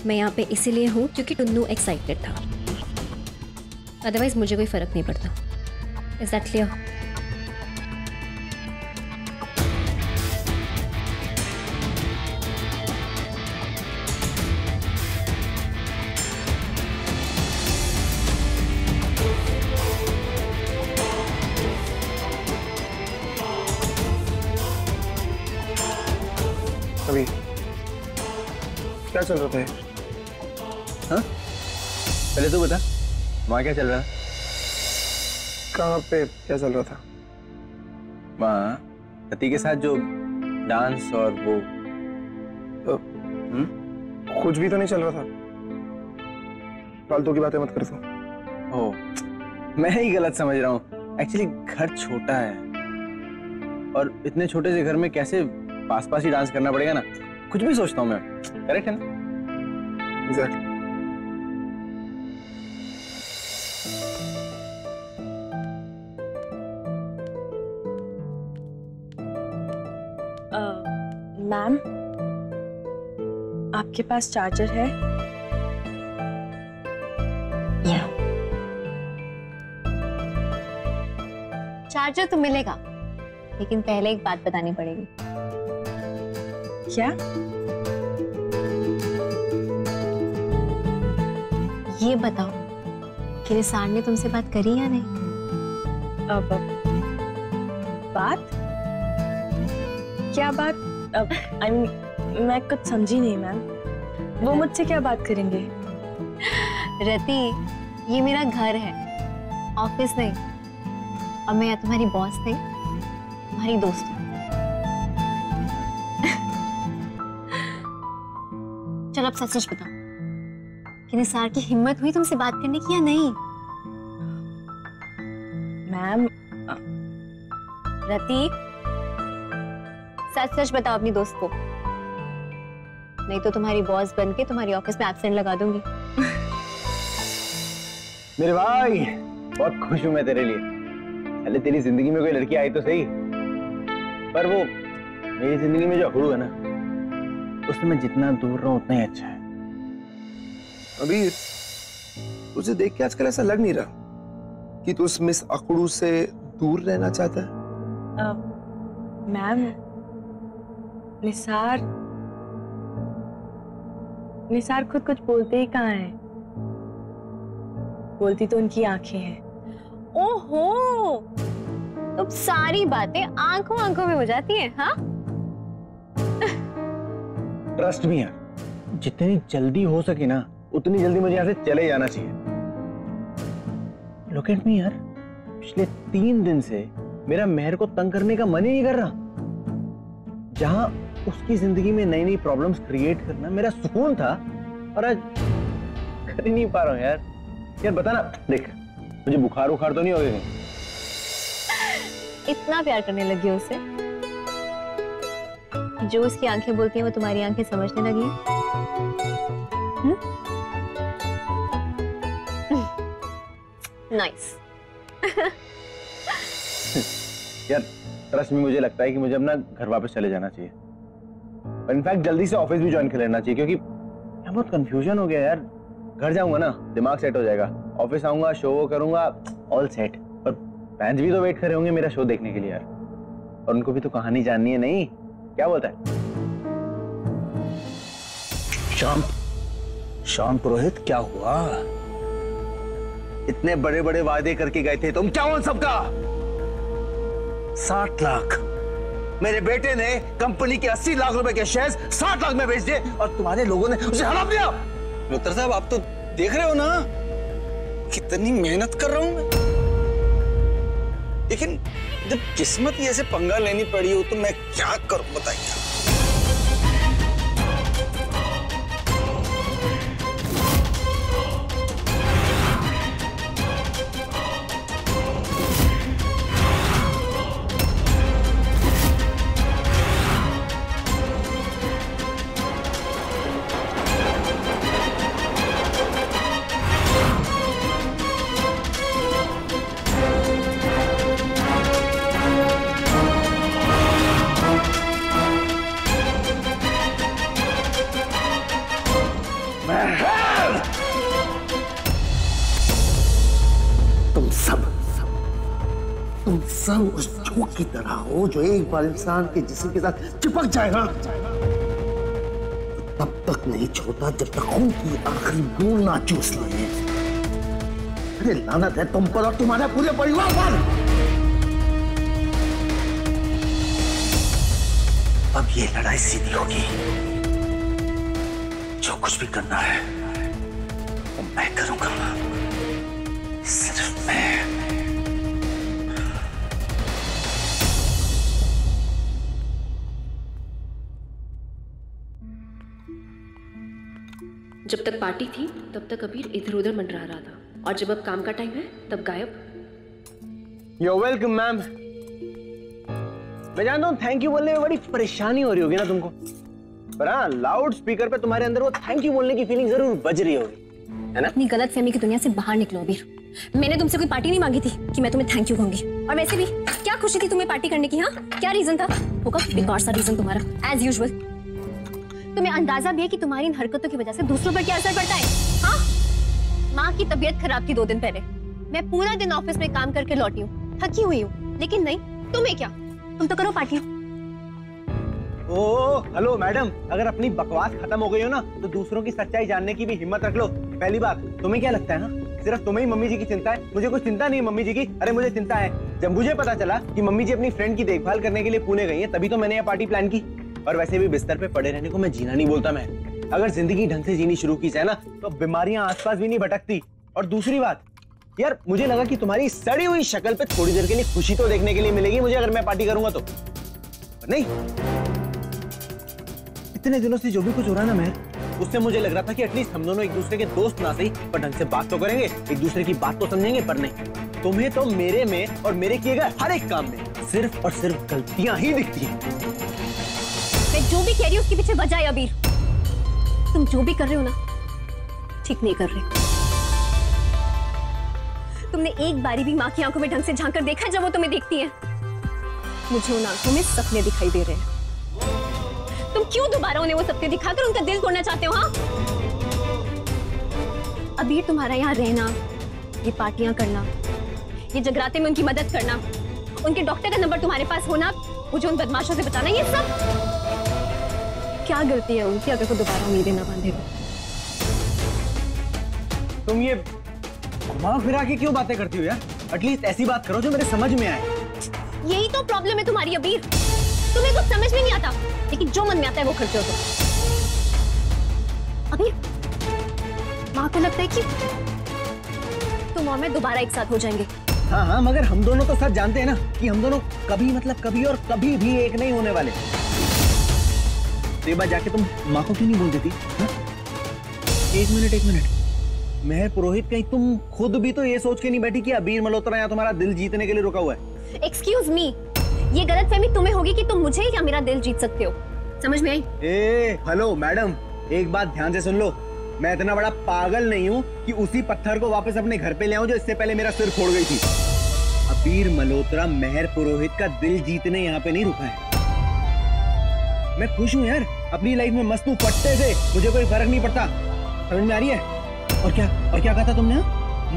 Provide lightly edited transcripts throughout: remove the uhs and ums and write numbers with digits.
मैं यहाँ पे इसीलिए हूँ क्योंकि टुन्नू एक्साइटेड था, अदरवाइज मुझे कोई फर्क नहीं पड़ता। Is that clear? अभी क्या चल रहा था? हाँ? पहले तो बता, वहाँ क्या चल रहा? कहाँ पे क्या चल रहा था? वहाँ पति के साथ जो डांस और वो कुछ भी तो नहीं चल रहा था। फालतू की बातें मत कर तू। ओ, मैं ही गलत समझ रहा हूँ। एक्चुअली घर छोटा है और इतने छोटे से घर में कैसे पास पास ही डांस करना पड़ेगा ना, कुछ भी सोचता हूँ मैं। करेक्ट है ना? एग्जैक्टली। मैम, आपके पास चार्जर है? या चार्जर तो मिलेगा, लेकिन पहले एक बात बतानी पड़ेगी। क्या? ये बताओ कि निसार ने तुमसे बात करी या नहीं? अब बात? क्या बात? मैं कुछ समझी नहीं मैम। वो मुझसे क्या बात करेंगे? रति, ये मेरा घर है, ऑफिस नहीं। और मैं या तुम्हारी बॉस नहीं, तुम्हारी दोस्त हूँ। चलो अब सच सच बताओ कि निसार की हिम्मत हुई तुमसे बात करने की या नहीं? मैम, रति, सच सच बताओ अपनी दोस्त को, नहीं तो तुम्हारी बॉस बन के तुम्हारी ऑफिस में एब्सेंट लगा दूंगी। मेरे भाई, बहुत खुश हूँ मैं तेरे लिए। पहले तेरी जिंदगी में कोई लड़की आई तो सही, पर वो मेरी जिंदगी में जो अखड़ू है ना, उससे मैं जितना दूर रहूं उतना ही अच्छा है। अभी तुझे देख के आजकल ऐसा लग नहीं रहा कि तू उस मिस अकड़ू से दूर रहना चाहता है। मैम, निसार खुद कुछ बोलते ही कहाँ है? बोलती तो उनकी आंखें हैं। ओहो, तो सारी बातें आंखों आंखों में हो जाती हैं, हाँ? ट्रस्ट मी यार, जितनी जल्दी हो सके ना उतनी जल्दी मुझे यहाँ से चले जाना चाहिए। लुक एट मी यार, पिछले 3 दिन से मेरा मेहर को तंग करने का मन ही नहीं कर रहा। जहां उसकी जिंदगी में नई नई प्रॉब्लम्स क्रिएट करना मेरा सुकून था, और आज कर ही नहीं पा रहा हूँ यार। यार बता ना, देख मुझे बुखार उखार तो नहीं हो गया? इतना प्यार करने लगी हो उसे, जो उसकी आंखें बोलती हैं वो तुम्हारी आंखें समझने लगी हैं। नाइस। यार ट्रस्ट में मुझे लगता है कि मुझे अपना घर वापस चले जाना चाहिए, और इनफैक्ट जल्दी से ऑफिस भी ज्वाइन कर लेना चाहिए, क्योंकि यहाँ बहुत कंफ्यूजन हो गया यार। घर जाऊंगा ना दिमाग सेट हो जाएगा, ऑफिस आऊंगा शो वो करूंगा, ऑल सेट। और फैंस भी तो वेट कर रहे होंगे मेरा शो देखने के लिए यार, और उनको भी तो कहानी जाननी है। नहीं क्या बोलता है? शाम पुरोहित, क्या हुआ? इतने बड़े बड़े वादे करके गए थे तुम, क्या हुआ सबका? 60 लाख मेरे बेटे ने कंपनी के 80 लाख रुपए के शेयर्स 60 लाख में बेच दिए, और तुम्हारे लोगों ने उसे हड़प दिया। मित्र साहब, आप तो देख रहे हो ना कितनी मेहनत कर रहा हूं मैं, लेकिन जब किस्मत ही ऐसे पंगा लेनी पड़ी हो तो मैं क्या करूं बताइए। तुम सब उस जोक की तरह हो जो एक बार इंसान के जिस्म के साथ चिपक जाएगा तो तब तक नहीं छोड़ता जब तक खून की आखिरी बूंद ना चूस ले। अरे लानत है तुम पर और तुम्हारे पूरे परिवार पर। अब ये लड़ाई सीधी होगी। जो कुछ भी करना है वो मैं करूंगा, सिर्फ मैं। जब तक पार्टी थी तब तक अबीर इधर उधर मंडरा रहा था, और जब अब काम का टाइम है तब गायब। You're welcome, ma'am. मैं जानता हूँ थैंक यू बोलने में बड़ी परेशानी हो रही होगी ना तुमको, पर हाँ लाउड स्पीकर पे तुम्हारे अंदर वो थैंक यू बोलने की फीलिंग जरूर बज रही होगी, है ना? अपनी गलतफहमी की दुनिया से बाहर निकलो अबीर। मैंने तुमसे कोई पार्टी नहीं मांगी थी कि मैं तुम्हें थैंक यू कहूंगी, और वैसे भी क्या खुशी थी तुम्हें पार्टी करने की? हाँ, क्या रीजन था? होगा बेकार सा रीजन तुम्हारा एज यूजुअल। तुम्हें अंदाजा भी है कि तुम्हारी इन हरकतों की वजह से दूसरों पर क्या असर पड़ता है? हाँ, माँ की तबीयत खराब थी 2 दिन पहले, मैं पूरा दिन ऑफिस में काम करके लौटी हूँ, थकी हुई हूँ, लेकिन नहीं, तुम्हें क्या, तुम तो करो पार्टी। ओह हेलो मैडम, अगर अपनी बकवास खत्म हो गई हो ना तो दूसरों की सच्चाई जानने की भी हिम्मत रख लो। पहली बात, तुम्हें क्या लगता है ना सिर्फ तुम्हें ही मम्मी जी की चिंता है? मुझे कोई चिंता नहीं है मम्मी जी की। अरे मुझे चिंता है, जब मुझे पता चला कि मम्मी जी अपनी फ्रेंड की देखभाल करने के लिए पुणे गई है तभी तो मैंने ये पार्टी प्लान की। और वैसे भी बिस्तर पे पड़े रहने को मैं जीना नहीं बोलता। मैं अगर जिंदगी ढंग से जीनी शुरू की जाए ना तो बीमारियां आसपास भी नहीं भटकती। और दूसरी बात यार, मुझे लगा कि तुम्हारी सड़ी हुई शक्ल पे थोड़ी देर के लिए खुशी तो देखने के लिए मिलेगी मुझे अगर मैं पार्टी करूंगा तो, नहीं। इतने दिनों से जो भी कुछ हो रहा ना मैं, उससे मुझे लग रहा था कि एटलीस्ट हम दोनों एक दूसरे के दोस्त ना सही पर ढंग से बात तो करेंगे, एक दूसरे की बात तो समझेंगे। पर नहीं, तुम्हें तो मेरे में और मेरे किए गए हर एक काम में सिर्फ और सिर्फ गलतियां ही दिखती हैं। मैं जो भी कह रही हूँ उसके पीछे वजह है अबीर। तुम जो भी कर रहे हो ना ठीक नहीं कर रहे। तुमने एक बारी भी माँ की आंखों में ढंग से झांक कर देखा जब वो तुम्हें देखती है? मुझे उन आंखों में सपने दिखाई दे रहे हैं। तुम क्यों दोबारा उन्हें वो सपने दिखाकर उनका दिल तोड़ना चाहते हो? हाँ, अबीर तुम्हारा यहाँ रहना, ये पार्टियां करना, ये जगराते में उनकी मदद करना, उनके डॉक्टर का नंबर तुम्हारे पास होना, मुझे उन बदमाशों से बताना, ये सब क्या गलती है उनकी अगर वो दोबारा उम्मीदें ना बांधे? तुम ये घुमा फिरा के क्यों बातें करती हो यार? एटलीस्ट ऐसी बात करो जो मेरे समझ में आए। यही तो प्रॉब्लम है तुम्हारी अबीर, तुम्हें कुछ समझ में नहीं आता, लेकिन जो मन में आता है वो करते हो तुम। अबीर, माँ को लगता है कि तुम और मैं दोबारा एक साथ हो जाएंगे। हाँ हाँ, मगर हम दोनों तो सच जानते हैं ना कि हम दोनों कभी मतलब कभी और कभी भी एक नहीं होने वाले। तो ये बात जाके तुम माँ को क्यों नहीं बोल देती? हाँ? एक मिनट, मेहर पुरोहित, कहीं तुम खुद भी तो ये सोच के नहीं बैठी कि अबीर मल्होत्रा यहाँ तुम्हारा दिल जीतने के लिए रुका हुआ है? एक्सक्यूज मी, ये गलतफहमी तुम्हें होगी कि तुम मुझे या मेरा दिल जीत सकते हो, समझ में आई? हेलो मैडम, एक बात ध्यान से सुन लो, मैं इतना बड़ा पागल नहीं हूँ कि उसी पत्थर को वापस अपने घर पे ले आऊं जो इससे पहले मेरा सिर फोड़ गई थी। अबीर मल्होत्रा मेहर पुरोहित का दिल जीतने यहाँ पे नहीं रुका है। मैं खुश हूँ यार, अपनी लाइफ में मस्त हूँ फट्टे से, मुझे कोई फर्क नहीं पड़ता। समझ में आ रही है? और क्या कहा था तुमने?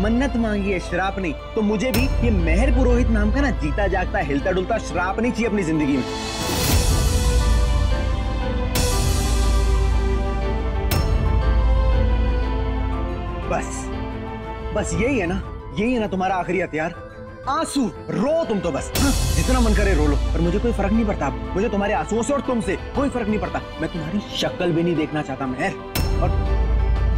मन्नत मांगी है, श्राप नहीं। तो मुझे भी ये मेहर पुरोहित नाम का ना जीता जागता हिलता डुलता श्राप नहीं चाहिए अपनी जिंदगी में। बस यही है ना तुम्हारा आखिरी हथियार? आंसू रो तुम तो बस, हाँ? जितना मन करे रो लो, पर मुझे कोई फर्क नहीं पड़ता। मुझे तुम्हारे आंसुओं से और तुमसे कोई फर्क नहीं पड़ता। मैं तुम्हारी शक्ल भी नहीं देखना चाहता मेहर। और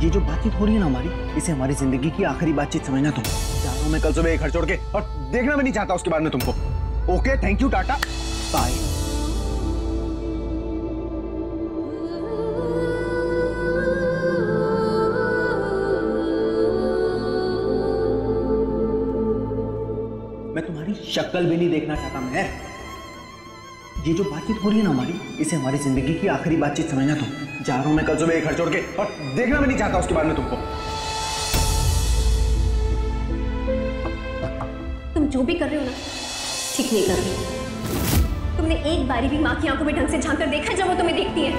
ये जो बातचीत हो रही है ना हमारी, इसे हमारी जिंदगी की आखिरी बातचीत समझना तुम। चाहता हूं मैं कल सुबह घर छोड़ के, और देखना भी नहीं चाहता उसके बाद में तुमको। Okay, thank you, tata, bye. मैं तुम्हारी शक्ल भी नहीं देखना चाहता मैं। ये जो बातचीत हो रही है ना हमारी, इसे हमारी जिंदगी की आखिरी बातचीत समझना तुम। जा रहा हूं मैं कल सुबह घर छोड़ के, और देखना भी नहीं चाहता उसके बाद में तुमको। तुम जो भी कर रहे हो ना ठीक नहीं कर रहे। तुमने एक बारी भी माँ की आंखों में ढंग से झांक कर देखा जब वो तुम्हें देखती है?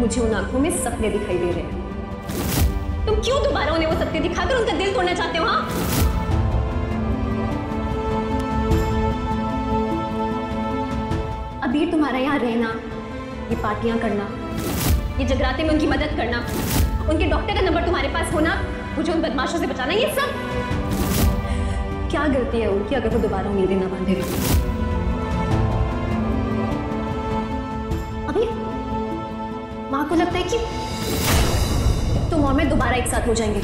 मुझे उन आंखों में सपने दिखाई दे रहे हैं। तुम क्यों दोबारा उन्हें वो सपने दिखाकर उनका दिल तोड़ना चाहते हो? हाँ, अभी तुम्हारा यहाँ रहना, ये पार्टियां करना, ये जगराते में उनकी मदद करना, उनके डॉक्टर का नंबर तुम्हारे पास होना, मुझे उन बदमाशों से बचाना, ये सब क्या गलती है उनकी अगर वो दोबारा उम्मीदें ना बांधे? अभी माँ को लगता है कि तुम और मैं दोबारा एक साथ हो जाएंगे।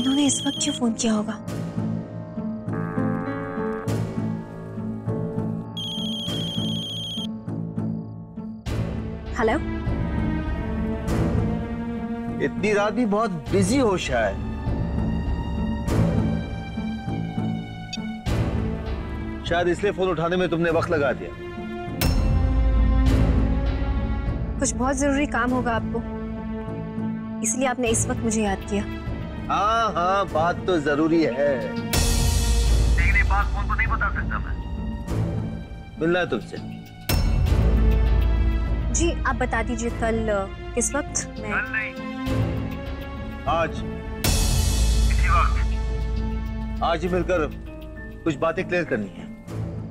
इन्होंने इस वक्त क्यों फोन किया होगा? हेलो, इतनी रात भी बहुत बिजी हो शायद। शायद इसलिए फोन उठाने में तुमने वक्त लगा दिया। कुछ बहुत जरूरी काम होगा आपको, इसलिए आपने इस वक्त मुझे याद किया। हाँ हाँ, बात तो जरूरी है, लेकिन ये बात फोन पर नहीं बता सकता मैं। मिलना है तुमसे। जी आप बता दीजिए कल किस वक्त? मैं कल नहीं, आज इसी वक्त। आज ही मिलकर कुछ बातें क्लियर करनी है।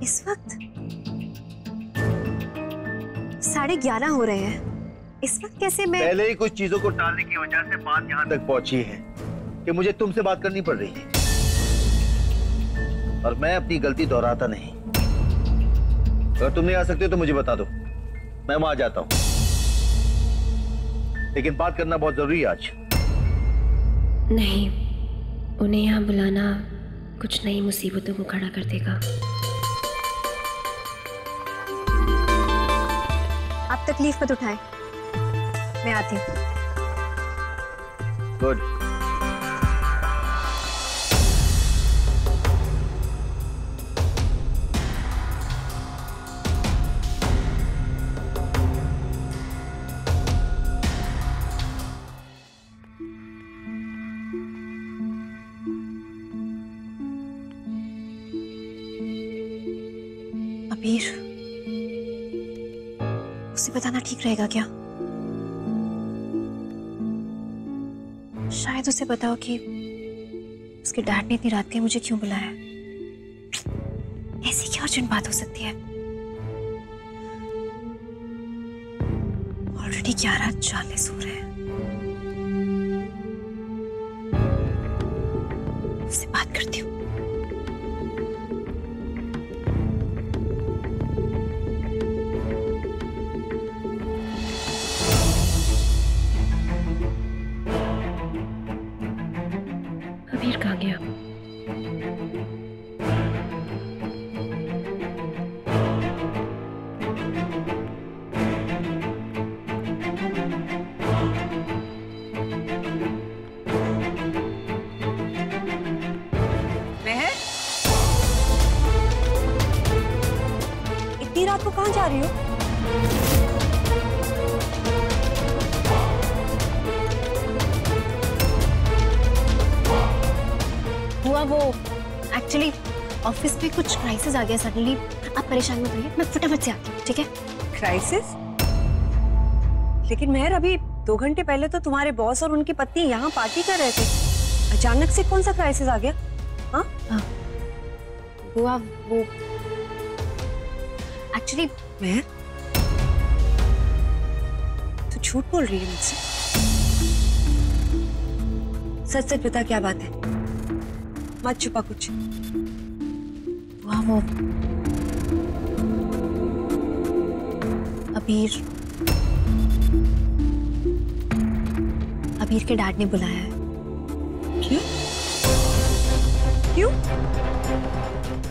इस वक्त 11:30 हो रहे हैं, इस वक्त कैसे? मैं पहले ही कुछ चीजों को टालने की वजह से बात यहाँ तक पहुंची है कि मुझे तुमसे बात करनी पड़ रही है, और मैं अपनी गलती दोहराता नहीं। अगर तुम नहीं आ सकते तो मुझे बता दो, मैं वहां जाता हूं, लेकिन बात करना बहुत जरूरी है आज। नहीं, उन्हें यहाँ बुलाना कुछ नई मुसीबतों को खड़ा कर देगा। आप तकलीफ मत उठाएं, मैं आती हूँ। गुड। अबीर, उसे बताना ठीक रहेगा क्या? शायद उसे बताओ कि उसके डैड ने इतनी रात के मुझे क्यों बुलाया। ऐसी क्या अर्जेंट बात हो सकती है? ऑलरेडी 11:40 हो रहे हैं। उससे बात करती हूँ। अबीर कहाँ गया? महर, इतनी रात को कहाँ जा रही हो? हुआ वो एक्चुअली ऑफिस में कुछ क्राइसिस आ गया सडनली। आप परेशान मत होइए, मैं फटाफट से आती हूँ, ठीक है? क्राइसिस? लेकिन महर, अभी 2 घंटे पहले तो तुम्हारे बॉस और उनकी पत्नी यहाँ पार्टी कर रहे थे, अचानक से कौन सा क्राइसिस आ गया? हाँ, हुआ वो एक्चुअली महर, तू झूठ बोल रही है मुझसे? सच सच बता, क्या बात है? मत छुपा कुछ। वहाँ वो अबीर के डैड ने बुलाया है। क्यों? क्यों?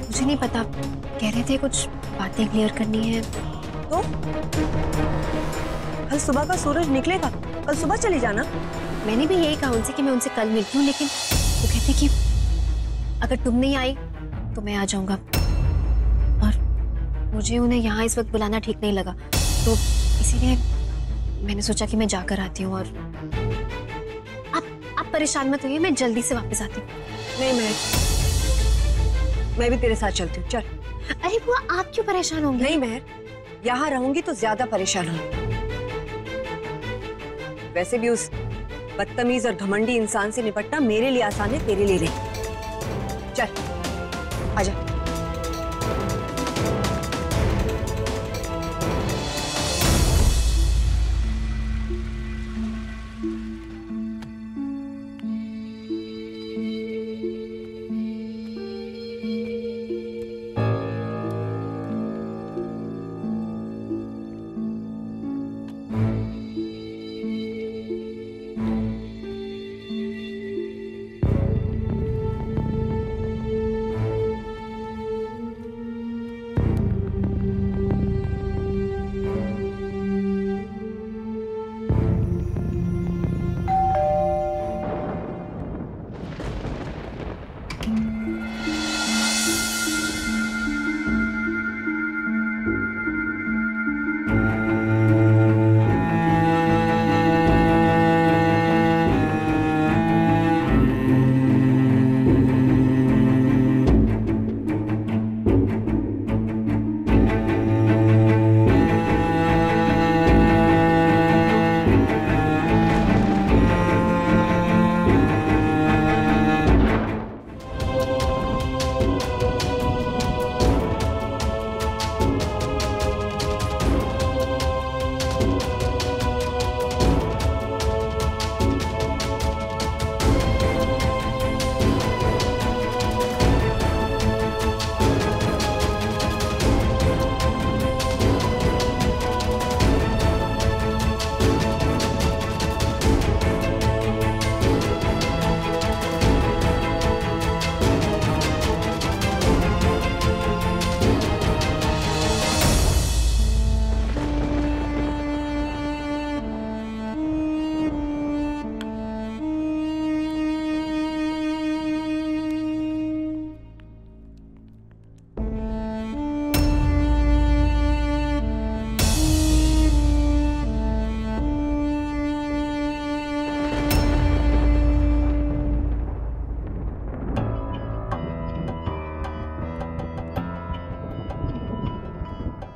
मुझे नहीं पता, कह रहे थे कुछ बातें क्लियर करनी है। तो कल सुबह का सूरज निकलेगा, कल सुबह चली जाना। मैंने भी यही कहा उनसे कि मैं उनसे कल मिलती हूँ, लेकिन वो कहते कि अगर तुम नहीं आई तो मैं आ जाऊंगा, और मुझे उन्हें यहाँ इस वक्त बुलाना ठीक नहीं लगा, तो इसीलिए मैंने सोचा कि मैं जाकर आती हूँ। और आप परेशान मत होइए, मैं जल्दी से वापस आती हूँ। नहीं, मैं भी तेरे साथ चलती हूँ, चल। अरे बुआ, आप क्यों परेशान होंगे? नहीं महर, यहाँ रहूंगी तो ज्यादा परेशान होंगी। वैसे भी उस बदतमीज और घमंडी इंसान से निपटना मेरे लिए आसान है, तेरे लिए नहीं। चल आजा।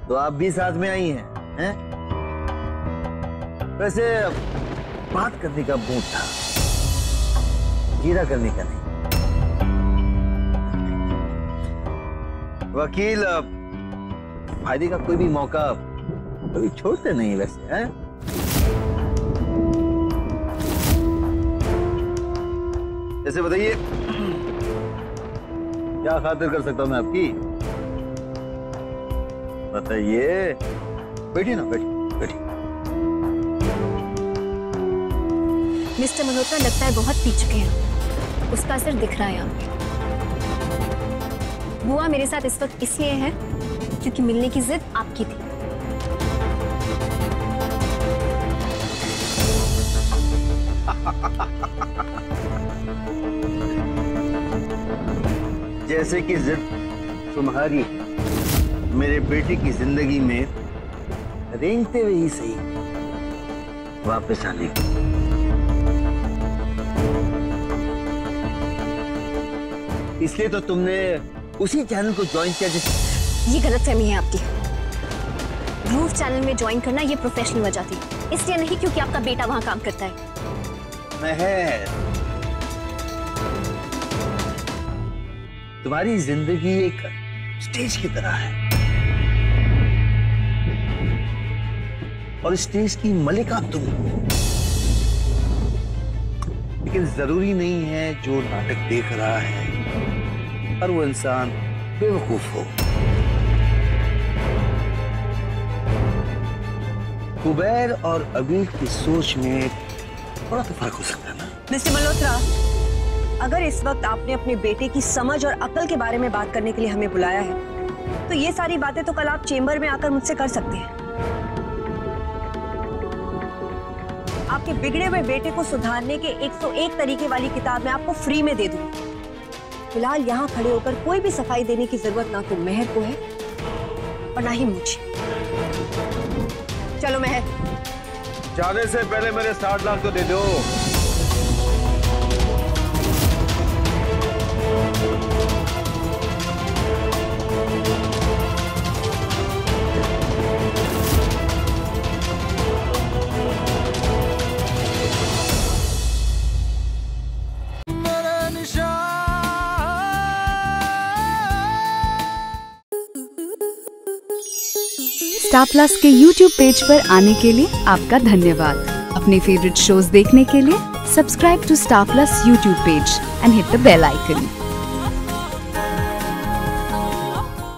तो आप भी साथ में आई हैं? वैसे बात करने का मूड था, हीरा करने का नहीं। वकील फायदे का कोई भी मौका कभी छोड़ते नहीं वैसे, हैं? जैसे बताइए क्या खातिर कर सकता हूं मैं आपकी? बताइए। बैठिए ना, बैठिए। मिस्टर मल्होत्रा लगता है बहुत पी चुके हैं, उसका असर दिख रहा है यहाँ पे। बुआ मेरे साथ इस वक्त इसलिए है क्योंकि मिलने की जिद आपकी थी। जैसे कि जिद तुम्हारी मेरे बेटे की जिंदगी में रेंगते हुए ही सही वापस आने की। इसलिए तो तुमने उसी चैनल को ज्वाइन किया ये गलतफहमी है आपकी। ध्रुव चैनल में ज्वाइन करना ये प्रोफेशनल वजह थी, इसलिए नहीं क्योंकि आपका बेटा वहां काम करता है। महर, तुम्हारी जिंदगी एक स्टेज की तरह है और स्टेज की मलिका तुम। लेकिन जरूरी नहीं है जो नाटक देख रहा है और वो इंसान बेवकूफ हो। कुबैर और अबीर की सोच में थोड़ा तो फर्क हो सकता है ना। मिस्टर मल्होत्रा, अगर इस वक्त आपने अपने बेटे की समझ और अकल के बारे में बात करने के लिए हमें बुलाया है, तो ये सारी बातें तो कल आप चेंबर में आकर मुझसे कर सकते हैं। आपके बिगड़े हुए बेटे को सुधारने के 101 तरीके वाली किताब मैं आपको फ्री में दे दूंगी। फिलहाल यहाँ खड़े होकर कोई भी सफाई देने की जरूरत ना तो मेहर को है और ना ही मुझे। चलो मेहर। जाने से पहले मेरे 60 लाख तो दे दो। स्टार प्लस के YouTube पेज पर आने के लिए आपका धन्यवाद। अपने फेवरेट शोज देखने के लिए subscribe to Star Plus YouTube page and hit the bell icon.